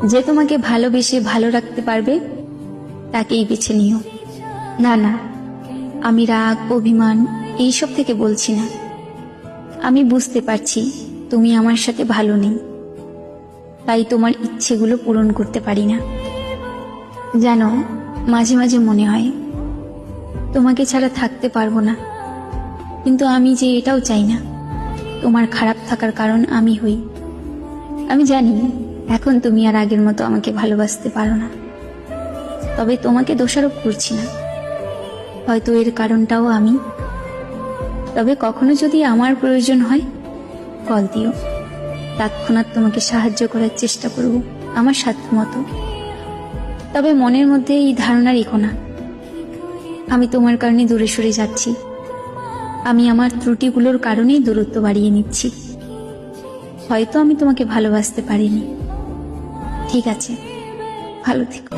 যে তোমাকে ভালোবেসে ভালো রাখতে পারবে তাকেই বেছে নিও। না না, আমি রাগ অভিমান এইসব থেকে বলছি না। আমি বুঝতে পারছি তুমি আমার সাথে ভালো নেই, তাই তোমার ইচ্ছেগুলো পূরণ করতে পারি না। জানো, মাঝে মাঝে মনে হয় তোমাকে ছাড়া থাকতে পারবো না, কিন্তু আমি যে এটাও চাই না তোমার খারাপ থাকার কারণ আমি হই। আমি জানি এখন তুমি আর আগের মতো আমাকে ভালোবাসতে পারো না, তবে তোমাকে দোষারোপ করছি না, হয়তো এর কারণটাও আমি। তবে কখনো যদি আমার প্রয়োজন হয় কল দিও, তৎক্ষণাৎ তোমাকে সাহায্য করার চেষ্টা করব আমার সাধ্যমতো। তবে মনের মধ্যে এই ধারণা রেখো না আমি তোমার কারণে দূরে সরে যাচ্ছি। আমি আমার ত্রুটিগুলোর কারণেই দূরত্ব বাড়িয়ে নিচ্ছি। হয়তো আমি তোমাকে ভালোবাসতে পারিনি। ঠিক আছে, ভালো থেকো।